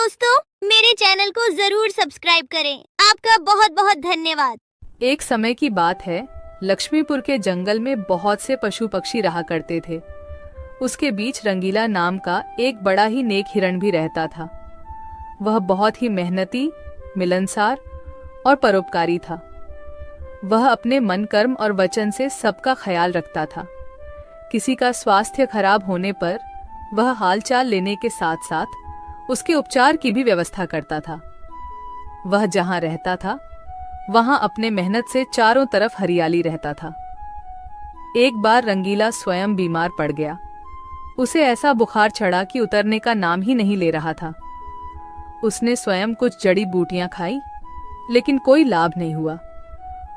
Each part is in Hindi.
दोस्तों, मेरे चैनल को जरूर सब्सक्राइब करें। आपका बहुत बहुत धन्यवाद। एक समय की बात है, लक्ष्मीपुर के जंगल में बहुत से पशु पक्षी रहा करते थे। उसके बीच रंगीला नाम का एक बड़ा ही नेक हिरण भी रहता था। वह बहुत ही मेहनती, मिलनसार और परोपकारी था। वह अपने मन, कर्म और वचन से सबका ख्याल रखता था। किसी का स्वास्थ्य खराब होने पर वह हालचाल लेने के साथ साथ उसके उपचार की भी व्यवस्था करता था। वह जहां रहता था वहां अपने मेहनत से चारों तरफ हरियाली रहता था। एक बार रंगीला स्वयं बीमार पड़ गया। उसे ऐसा बुखार चढ़ा कि उतरने का नाम ही नहीं ले रहा था। उसने स्वयं कुछ जड़ी बूटियां खाई, लेकिन कोई लाभ नहीं हुआ।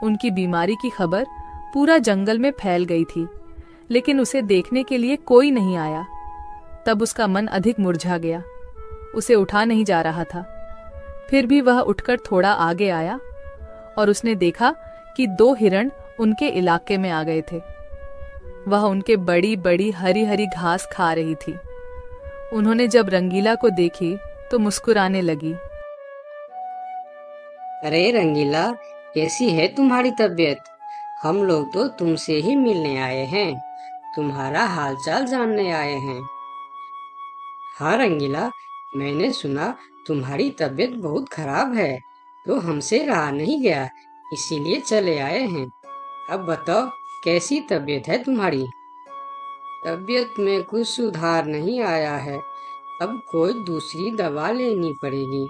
उनकी बीमारी की खबर पूरा जंगल में फैल गई थी, लेकिन उसे देखने के लिए कोई नहीं आया। तब उसका मन अधिक मुरझा गया। उसे उठा नहीं जा रहा था। फिर भी वह उठकर थोड़ा आगे आया और उसने देखा कि 2 हिरण उनके इलाके में आ गए थे। वह उनके बड़ी बड़ी हरी हरी घास खा रही थी। उन्होंने जब रंगीला को देखी तो मुस्कुराने लगी। अरे रंगीला, कैसी है तुम्हारी तबीयत? हम लोग तो तुमसे ही मिलने आए हैं, तुम्हारा हालचाल जानने आए हैं। हाँ रंगीला, मैंने सुना तुम्हारी तबीयत बहुत खराब है, तो हमसे रहा नहीं गया, इसीलिए चले आए हैं। अब बताओ, कैसी तबीयत है तुम्हारी? तबीयत में कुछ सुधार नहीं आया है, अब कोई दूसरी दवा लेनी पड़ेगी।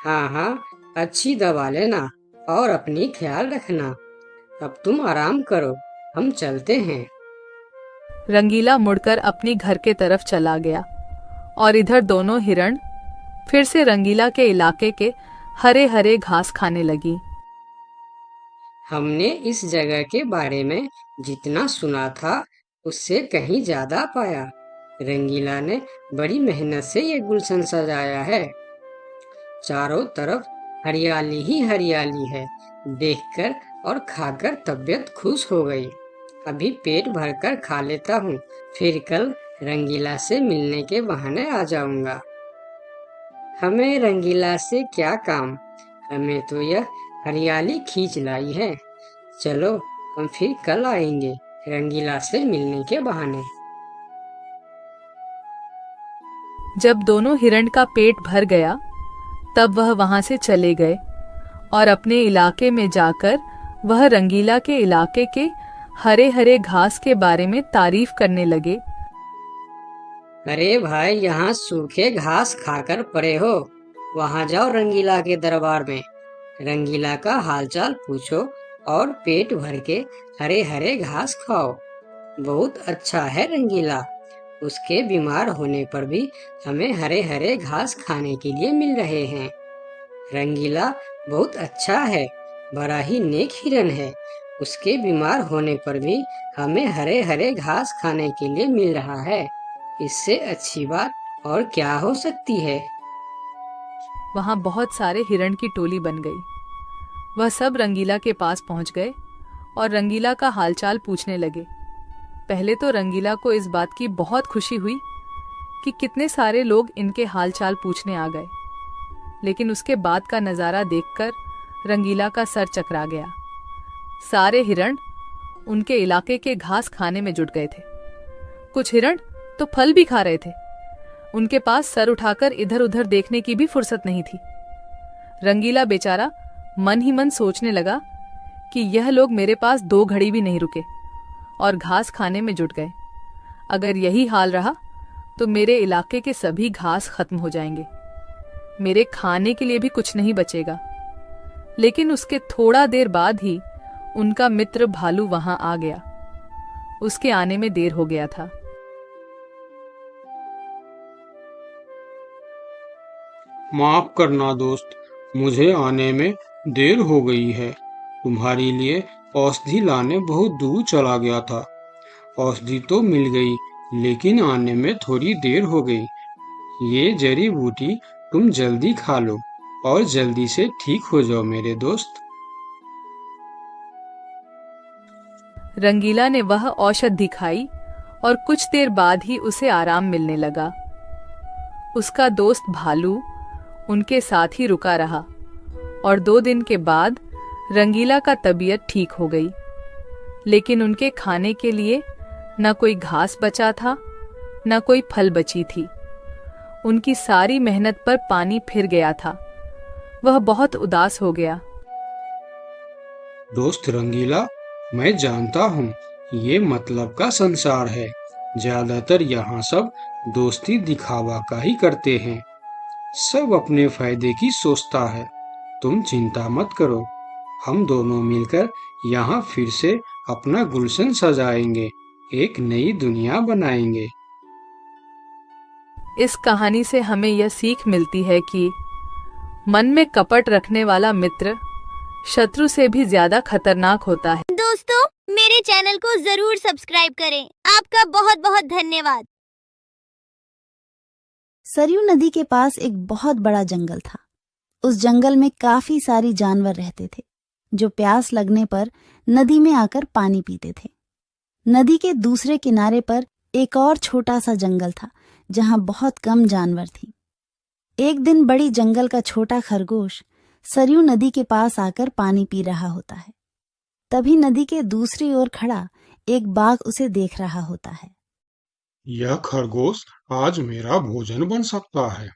हाँ हाँ, अच्छी दवा लेना और अपनी ख्याल रखना। अब तुम आराम करो, हम चलते हैं। रंगीला मुड़कर अपनी घर के तरफ चला गया और इधर दोनों हिरण फिर से रंगीला के इलाके के हरे हरे घास खाने लगी। हमने इस जगह के बारे में जितना सुना था उससे कहीं ज्यादा पाया। रंगीला ने बड़ी मेहनत से ये गुलशन सजाया है। चारों तरफ हरियाली ही हरियाली है। देखकर और खाकर तबीयत खुश हो गई। अभी पेट भरकर खा लेता हूँ, फिर कल रंगीला से मिलने के बहाने आ जाऊंगा। हमें रंगीला से क्या काम, हमें तो यह हरियाली खींच लाई है। चलो, हम फिर कल आएंगे रंगीला से मिलने के बहाने। जब दोनों हिरण का पेट भर गया तब वह वहां से चले गए और अपने इलाके में जाकर वह रंगीला के इलाके के हरे हरे घास के बारे में तारीफ करने लगे। अरे भाई, यहाँ सूखे घास खाकर पड़े हो, वहाँ जाओ रंगीला के दरबार में, रंगीला का हालचाल पूछो और पेट भर के हरे हरे घास खाओ। बहुत अच्छा है रंगीला, उसके बीमार होने पर भी हमें हरे हरे घास खाने के लिए मिल रहे हैं। रंगीला बहुत अच्छा है, बड़ा ही नेक हिरन है, उसके बीमार होने पर भी हमें हरे हरे घास खाने के लिए मिल रहा है। इससे अच्छी बात और क्या हो सकती है। वहां बहुत सारे हिरण की टोली बन गई। वह सब रंगीला के पास पहुंच गए और रंगीला का हालचाल पूछने लगे। पहले तो रंगीला को इस बात की बहुत खुशी हुई कि कितने सारे लोग इनके हालचाल पूछने आ गए, लेकिन उसके बाद का नज़ारा देखकर रंगीला का सर चकरा गया। सारे हिरण उनके इलाके के घास खाने में जुट गए थे। कुछ हिरण तो फल भी खा रहे थे। उनके पास सर उठाकर इधर उधर देखने की भी फुर्सत नहीं थी। रंगीला बेचारा मन ही मन सोचने लगा कि यह लोग मेरे पास 2 घड़ी भी नहीं रुके और घास खाने में जुट गए। अगर यही हाल रहा तो मेरे इलाके के सभी घास खत्म हो जाएंगे, मेरे खाने के लिए भी कुछ नहीं बचेगा। लेकिन उसके थोड़ा देर बाद ही उनका मित्र भालू वहां आ गया। उसके आने में देर हो गया था। माफ करना दोस्त, मुझे आने में देर हो गई है। तुम्हारे लिए औषधि लाने बहुत दूर चला गया था। औषधि तो मिल गई, लेकिन आने में थोड़ी देर हो गई। ये जड़ी बूटी तुम जल्दी खा लो और जल्दी से ठीक हो जाओ मेरे दोस्त। रंगीला ने वह औषधि खाई और कुछ देर बाद ही उसे आराम मिलने लगा। उसका दोस्त भालू उनके साथ ही रुका रहा और 2 दिन के बाद रंगीला का तबीयत ठीक हो गई। लेकिन उनके खाने के लिए न कोई घास बचा था, न कोई फल बची थी। उनकी सारी मेहनत पर पानी फिर गया था। वह बहुत उदास हो गया। दोस्त रंगीला, मैं जानता हूँ ये मतलब का संसार है। ज्यादातर यहाँ सब दोस्ती दिखावा का ही करते हैं। सब अपने फायदे की सोचता है। तुम चिंता मत करो, हम दोनों मिलकर यहाँ फिर से अपना गुलशन सजाएंगे, एक नई दुनिया बनाएंगे। इस कहानी से हमें यह सीख मिलती है कि मन में कपट रखने वाला मित्र शत्रु से भी ज्यादा खतरनाक होता है। दोस्तों, मेरे चैनल को जरूर सब्सक्राइब करें। आपका बहुत बहुत धन्यवाद। सरयू नदी के पास एक बहुत बड़ा जंगल था। उस जंगल में काफी सारी जानवर रहते थे जो प्यास लगने पर नदी में आकर पानी पीते थे। नदी के दूसरे किनारे पर एक और छोटा सा जंगल था जहां बहुत कम जानवर थी। एक दिन बड़ी जंगल का छोटा खरगोश सरयू नदी के पास आकर पानी पी रहा होता है। तभी नदी के दूसरी ओर खड़ा एक बाघ उसे देख रहा होता है। यह खरगोश आज मेरा भोजन बन सकता है।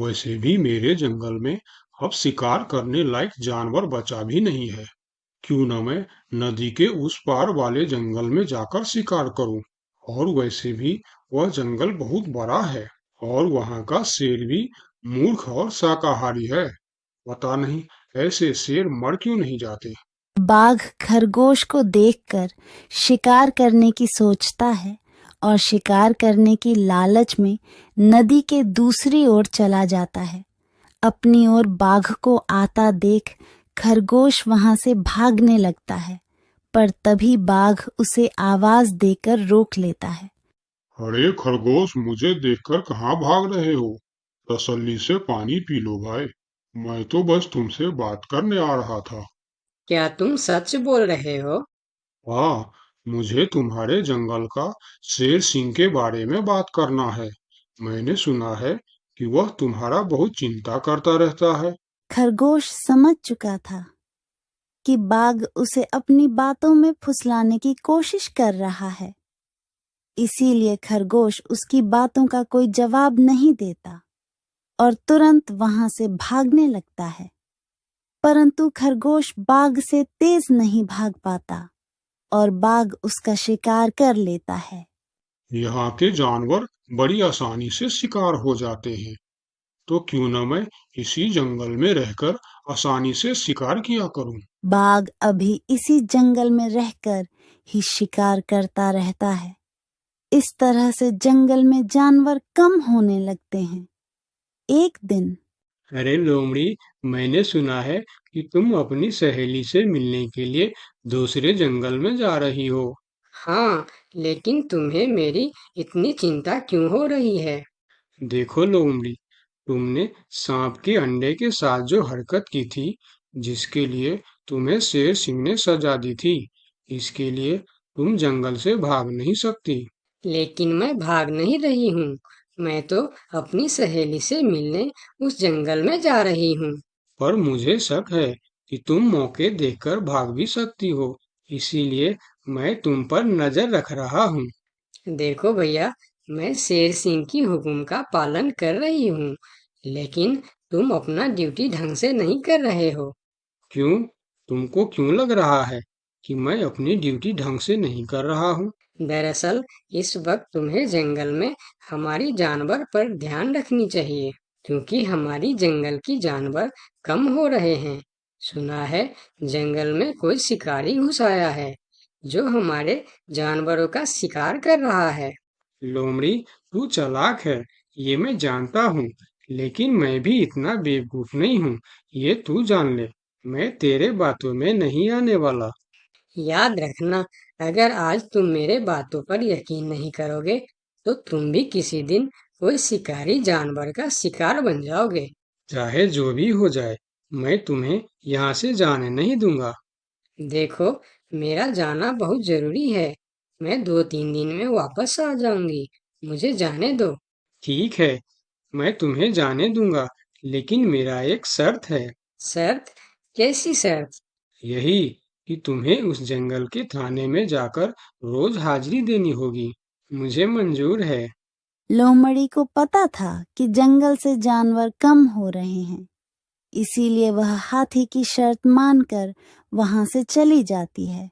वैसे भी मेरे जंगल में अब शिकार करने लायक जानवर बचा भी नहीं है। क्यों न मैं नदी के उस पार वाले जंगल में जाकर शिकार करूं। और वैसे भी वह जंगल बहुत बड़ा है और वहां का शेर भी मूर्ख और शाकाहारी है। पता नहीं ऐसे शेर मर क्यों नहीं जाते। बाघ खरगोश को देखकर शिकार करने की सोचता है और शिकार करने की लालच में नदी के दूसरी ओर चला जाता है। अपनी ओर बाघ को आता देख खरगोश वहां से भागने लगता है, पर तभी बाघ उसे आवाज देकर रोक लेता है। अरे खरगोश, मुझे देखकर कहाँ भाग रहे हो? तसल्ली से पानी पी लो भाई। मैं तो बस तुमसे बात करने आ रहा था। क्या तुम सच बोल रहे हो? हाँ, मुझे तुम्हारे जंगल का शेर सिंह के बारे में बात करना है। मैंने सुना है कि वह तुम्हारा बहुत चिंता करता रहता है। खरगोश समझ चुका था कि बाघ उसे अपनी बातों में फुसलाने की कोशिश कर रहा है। इसीलिए खरगोश उसकी बातों का कोई जवाब नहीं देता और तुरंत वहां से भागने लगता है। परंतु खरगोश बाघ से तेज नहीं भाग पाता और बाघ उसका शिकार कर लेता है। यहाँ के जानवर बड़ी आसानी से शिकार हो जाते हैं, तो क्यों न मैं इसी जंगल में रहकर आसानी से शिकार किया करूं। बाघ अभी इसी जंगल में रहकर ही शिकार करता रहता है। इस तरह से जंगल में जानवर कम होने लगते हैं। एक दिन अरे लोमड़ी, मैंने सुना है कि तुम अपनी सहेली से मिलने के लिए दूसरे जंगल में जा रही हो। हाँ, लेकिन तुम्हें मेरी इतनी चिंता क्यों हो रही है? देखो लोमड़ी, तुमने सांप के अंडे के साथ जो हरकत की थी, जिसके लिए तुम्हें शेर सिंह ने सजा दी थी, इसके लिए तुम जंगल से भाग नहीं सकती। लेकिन मैं भाग नहीं रही हूँ। मैं तो अपनी सहेली से मिलने उस जंगल में जा रही हूँ। पर मुझे शक है कि तुम मौके देखकर भाग भी सकती हो, इसीलिए मैं तुम पर नजर रख रहा हूँ। देखो भैया, मैं शेर सिंह की हुक्म का पालन कर रही हूँ, लेकिन तुम अपना ड्यूटी ढंग से नहीं कर रहे हो। क्यों? तुमको क्यों लग रहा है कि मैं अपनी ड्यूटी ढंग से नहीं कर रहा हूँ? दरअसल इस वक्त तुम्हें जंगल में हमारी जानवर पर ध्यान रखनी चाहिए, क्योंकि हमारी जंगल की जानवर कम हो रहे हैं। सुना है जंगल में कोई शिकारी घुस आया है जो हमारे जानवरों का शिकार कर रहा है। लोमड़ी, तू चालाक है, ये मैं जानता हूँ, लेकिन मैं भी इतना बेवकूफ नहीं हूँ, ये तू जान ले। मैं तेरे बातों में नहीं आने वाला। याद रखना, अगर आज तुम मेरे बातों पर यकीन नहीं करोगे तो तुम भी किसी दिन कोई शिकारी जानवर का शिकार बन जाओगे। चाहे जो भी हो जाए, मैं तुम्हें यहाँ से जाने नहीं दूंगा। देखो, मेरा जाना बहुत जरूरी है। मैं 2-3 दिन में वापस आ जाऊंगी। मुझे जाने दो। ठीक है, मैं तुम्हें जाने दूंगा, लेकिन मेरा एक शर्त है। शर्त? कैसी शर्त? यही कि तुम्हें उस जंगल के थाने में जाकर रोज हाजिरी देनी होगी। मुझे मंजूर है। लोमड़ी को पता था कि जंगल से जानवर कम हो रहे हैं, इसीलिए वह हाथी की शर्त मानकर वहां से चली जाती है।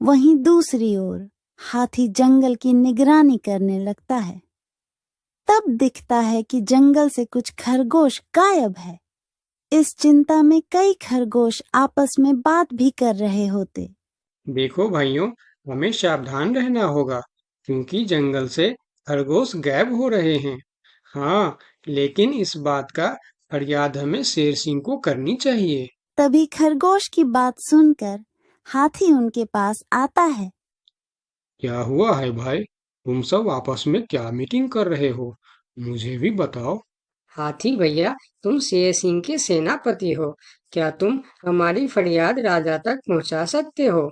वहीं दूसरी ओर हाथी जंगल की निगरानी करने लगता है। तब दिखता है कि जंगल से कुछ खरगोश गायब है। इस चिंता में कई खरगोश आपस में बात भी कर रहे होते। देखो भाइयों, हमें सावधान रहना होगा क्योंकि जंगल से खरगोश गायब हो रहे हैं। हाँ, लेकिन इस बात का फरियाद हमें शेर सिंह को करनी चाहिए। तभी खरगोश की बात सुनकर हाथी उनके पास आता है। क्या हुआ है भाई? तुम सब आपस में क्या मीटिंग कर रहे हो? मुझे भी बताओ। हाथी भैया, तुम शेर सिंह के सेनापति हो। क्या तुम हमारी फरियाद राजा तक पहुंचा सकते हो?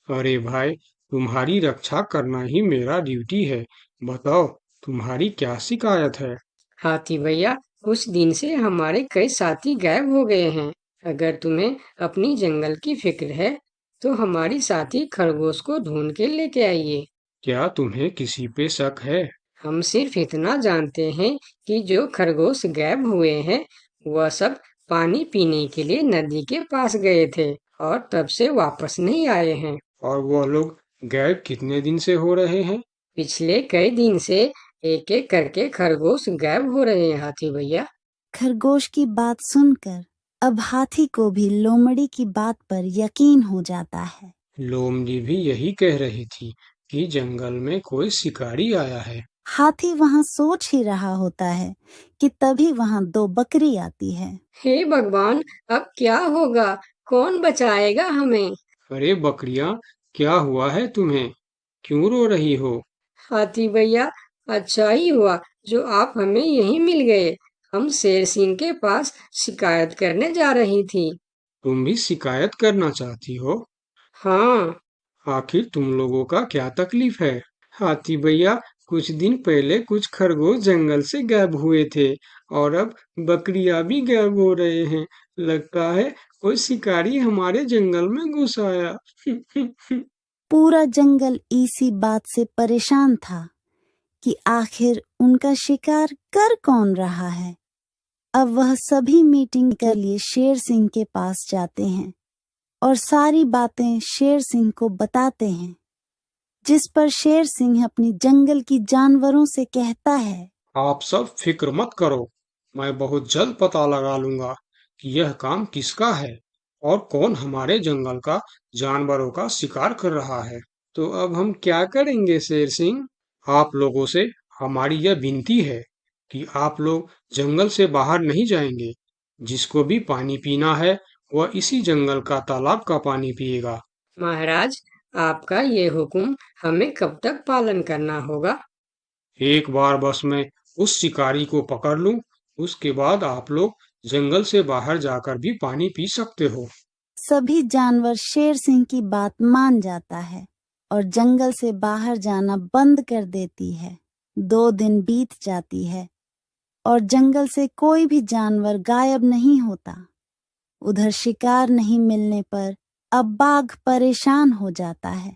अरे भाई, तुम्हारी रक्षा करना ही मेरा ड्यूटी है। बताओ, तुम्हारी क्या शिकायत है? हाथी भैया, कुछ दिन से हमारे कई साथी गायब हो गए हैं। अगर तुम्हें अपनी जंगल की फिक्र है तो हमारी साथी खरगोश को ढूंढ के लेके आइए। क्या तुम्हें किसी पे शक है? हम सिर्फ इतना जानते हैं कि जो खरगोश गायब हुए हैं वह सब पानी पीने के लिए नदी के पास गए थे और तब से वापस नहीं आए हैं। और वह लोग गायब कितने दिन से हो रहे हैं? पिछले कई दिन से एक एक करके खरगोश गायब हो रहे हैं हाथी भैया। खरगोश की बात सुनकर अब हाथी को भी लोमड़ी की बात पर यकीन हो जाता है। लोमड़ी भी यही कह रही थी कि जंगल में कोई शिकारी आया है। हाथी वहां सोच ही रहा होता है कि तभी वहां दो बकरी आती है। हे भगवान, अब क्या होगा? कौन बचाएगा हमें? अरे बकरियां, क्या हुआ है तुम्हें? क्यों रो रही हो? हाथी भैया, अच्छा ही हुआ जो आप हमें यहीं मिल गए। हम शेर सिंह के पास शिकायत करने जा रही थी। तुम भी शिकायत करना चाहती हो? हाँ। आखिर तुम लोगों का क्या तकलीफ है? हाथी भैया, कुछ दिन पहले कुछ खरगोश जंगल से गायब हुए थे और अब बकरियां भी गायब हो रहे हैं। लगता है कोई शिकारी हमारे जंगल में घुस आया। पूरा जंगल इसी बात से परेशान था कि आखिर उनका शिकार कर कौन रहा है। अब वह सभी मीटिंग के लिए शेर सिंह के पास जाते हैं और सारी बातें शेर सिंह को बताते हैं, जिस पर शेर सिंह अपनी जंगल की जानवरों से कहता है। आप सब फिक्र मत करो, मैं बहुत जल्द पता लगा लूंगा कि यह काम किसका है और कौन हमारे जंगल का जानवरों का शिकार कर रहा है। तो अब हम क्या करेंगे शेर सिंह? आप लोगों से हमारी यह विनती है कि आप लोग जंगल से बाहर नहीं जाएंगे। जिसको भी पानी पीना है वह इसी जंगल का तालाब का पानी पिएगा। महाराज, आपका ये हुक्म हमें कब तक पालन करना होगा? एक बार बस मैं उस शिकारी को पकड़ लूं, उसके बाद आप लोग जंगल से बाहर जाकर भी पानी पी सकते हो। सभी जानवर शेर सिंह की बात मान जाता है और जंगल से बाहर जाना बंद कर देती है। 2 दिन बीत जाती है और जंगल से कोई भी जानवर गायब नहीं होता। उधर शिकार नहीं मिलने पर अब बाघ परेशान हो जाता है,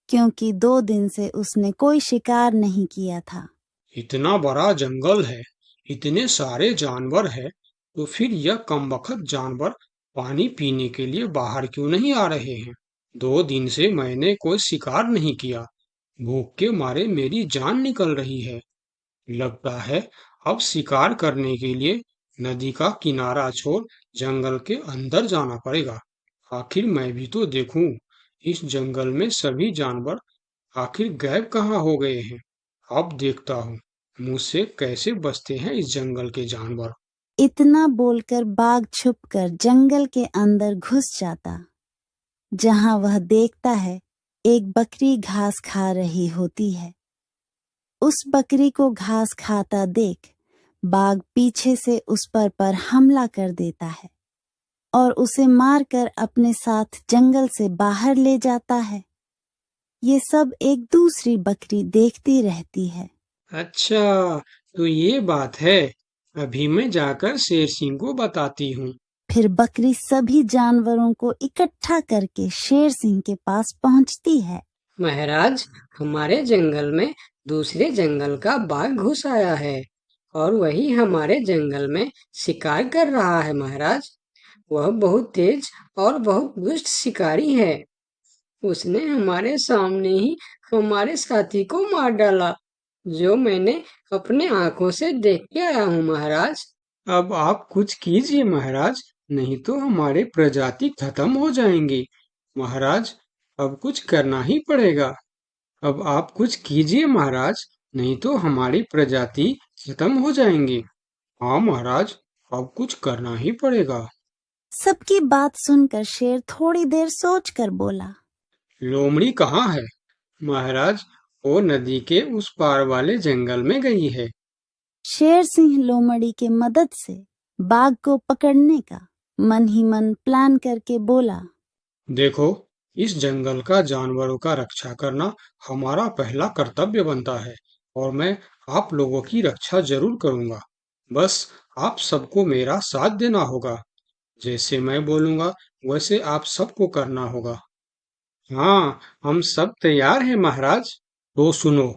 क्योंकि 2 दिन से उसने कोई शिकार नहीं किया था। इतना बड़ा जंगल है, इतने सारे जानवर है, तो फिर यह कमबख्त जानवर पानी पीने के लिए बाहर क्यों नहीं आ रहे हैं? 2 दिन से मैंने कोई शिकार नहीं किया। भूख के मारे मेरी जान निकल रही है। लगता है अब शिकार करने के लिए नदी का किनारा छोड़ जंगल के अंदर जाना पड़ेगा। आखिर मैं भी तो देखूं, इस जंगल में सभी जानवर आखिर गायब कहाँ हो गए हैं। अब देखता हूँ मुझसे कैसे बचते हैं इस जंगल के जानवर। इतना बोलकर बाघ छुपकर जंगल के अंदर घुस जाता, जहां वह देखता है एक बकरी घास खा रही होती है। उस बकरी को घास खाता देख बाघ पीछे से उस पर हमला कर देता है और उसे मारकर अपने साथ जंगल से बाहर ले जाता है। ये सब एक दूसरी बकरी देखती रहती है। अच्छा, तो ये बात है। अभी मैं जाकर शेर सिंह को बताती हूँ। फिर बकरी सभी जानवरों को इकट्ठा करके शेर सिंह के पास पहुंचती है। महाराज, हमारे जंगल में दूसरे जंगल का बाघ घुस आया है और वही हमारे जंगल में शिकार कर रहा है महाराज। वह बहुत तेज और बहुत दुष्ट शिकारी है। उसने हमारे सामने ही हमारे साथी को मार डाला, जो मैंने अपने आंखों से देख के आया हूँ महाराज। अब आप कुछ कीजिए महाराज, नहीं तो हमारे प्रजाति खत्म हो जाएंगी। महाराज, अब कुछ करना ही पड़ेगा। अब आप कुछ कीजिए महाराज, नहीं तो हमारी प्रजाति खत्म हो जाएंगी। हाँ महाराज, अब कुछ करना ही पड़ेगा। सबकी बात सुनकर शेर थोड़ी देर सोचकर बोला, लोमड़ी कहाँ है? महाराज, वो नदी के उस पार वाले जंगल में गई है। शेर सिंह लोमड़ी के मदद से बाघ को पकड़ने का मन ही मन प्लान करके बोला, देखो, इस जंगल का जानवरों का रक्षा करना हमारा पहला कर्तव्य बनता है और मैं आप लोगों की रक्षा जरूर करूंगा। बस आप सबको मेरा साथ देना होगा। जैसे मैं बोलूंगा वैसे आप सबको करना होगा। हाँ, हम सब तैयार हैं महाराज। तो सुनो,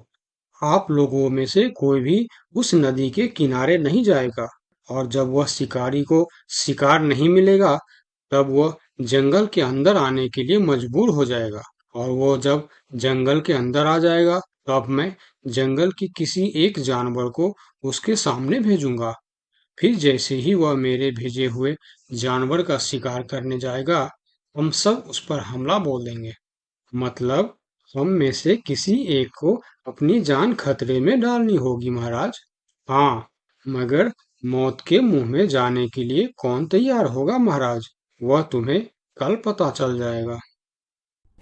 आप लोगों में से कोई भी उस नदी के किनारे नहीं जाएगा और जब वह शिकारी को शिकार नहीं मिलेगा तब वह जंगल के अंदर आने के लिए मजबूर हो जाएगा और वो जब जंगल के अंदर आ जाएगा तब मैं जंगल की किसी एक जानवर को उसके सामने भेजूंगा। फिर जैसे ही वह मेरे भेजे हुए जानवर का शिकार करने जाएगा, हम सब उस पर हमला बोल देंगे। मतलब हम में से किसी एक को अपनी जान खतरे में डालनी होगी महाराज। हाँ, मगर मौत के मुंह में जाने के लिए कौन तैयार होगा महाराज, वह तुम्हें कल पता चल जाएगा।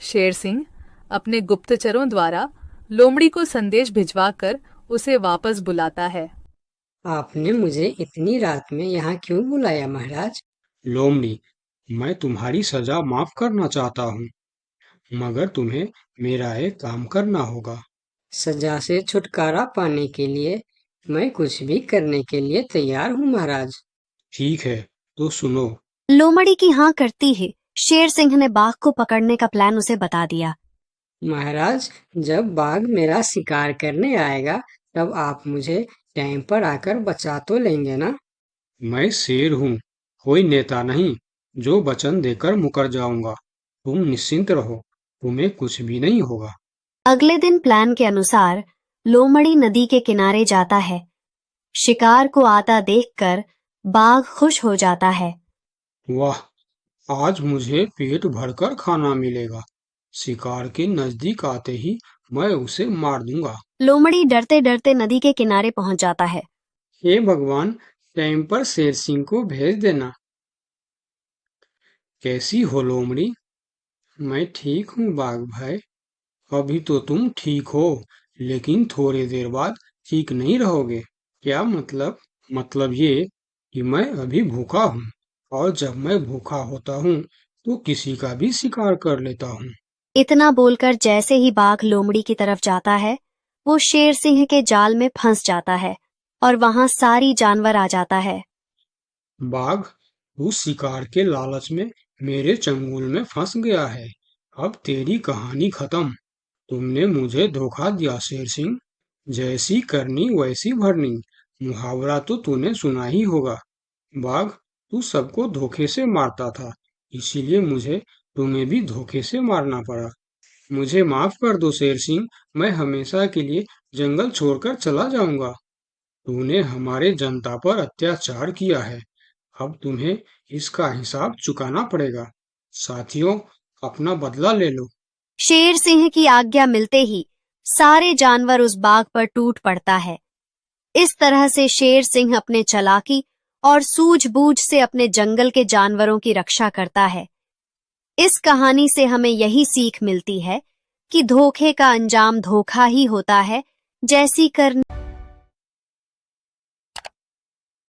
शेर सिंह अपने गुप्तचरों द्वारा लोमड़ी को संदेश भिजवाकर उसे वापस बुलाता है। आपने मुझे इतनी रात में यहाँ क्यों बुलाया महाराज? लोमड़ी, मैं तुम्हारी सजा माफ करना चाहता हूँ, मगर तुम्हें मेरा एक काम करना होगा। सजा से छुटकारा पाने के लिए मैं कुछ भी करने के लिए तैयार हूँ महाराज। ठीक है, तो सुनो। लोमड़ी की हाँ करती ही शेर सिंह ने बाघ को पकड़ने का प्लान उसे बता दिया। महाराज, जब बाघ मेरा शिकार करने आएगा तब आप मुझे टाइम पर आकर बचा तो लेंगे ना? मैं शेर हूँ, कोई नेता नहीं जो वचन देकर मुकर जाऊंगा। तुम निश्चिंत रहो, तुम्हें कुछ भी नहीं होगा। अगले दिन प्लान के अनुसार लोमड़ी नदी के किनारे जाता है। शिकार को आता देखकर बाघ खुश हो जाता है। वाह, आज मुझे पेट भरकर खाना मिलेगा। शिकार के नजदीक आते ही मैं उसे मार दूंगा। लोमड़ी डरते डरते नदी के किनारे पहुंच जाता है। हे भगवान, टाइम पर शेर सिंह को भेज देना। कैसी हो लोमड़ी? मैं ठीक हूँ बाघ भाई। अभी तो तुम ठीक हो, लेकिन थोड़ी देर बाद ठीक नहीं रहोगे। क्या मतलब? मतलब ये कि मैं अभी भूखा हूँ और जब मैं भूखा होता हूँ तो किसी का भी शिकार कर लेता हूँ। इतना बोलकर जैसे ही बाघ लोमड़ी की तरफ जाता है, वो शेर सिंह के जाल में फंस जाता है और वहां सारी जानवर आ जाता है। बाघ, तू शिकार के लालच में मेरे चंगुल में फंस गया है। अब तेरी कहानी खत्म। तुमने मुझे धोखा दिया शेर सिंह। जैसी करनी वैसी भरनी, मुहावरा तो तूने सुना ही होगा। बाघ, तू सबको धोखे से मारता था, इसीलिए मुझे तुम्हें भी धोखे से मारना पड़ा। मुझे माफ कर दो शेर सिंह, मैं हमेशा के लिए जंगल छोड़कर चला जाऊंगा। तूने हमारे जनता पर अत्याचार किया है, अब तुम्हें इसका हिसाब चुकाना पड़ेगा। साथियों, अपना बदला ले लो। शेर सिंह की आज्ञा मिलते ही सारे जानवर उस बाघ पर टूट पड़ता है। इस तरह से शेर सिंह अपने चालाकी और सूझबूझ से अपने जंगल के जानवरों की रक्षा करता है। इस कहानी से हमें यही सीख मिलती है कि धोखे का अंजाम धोखा ही होता है, जैसी करनी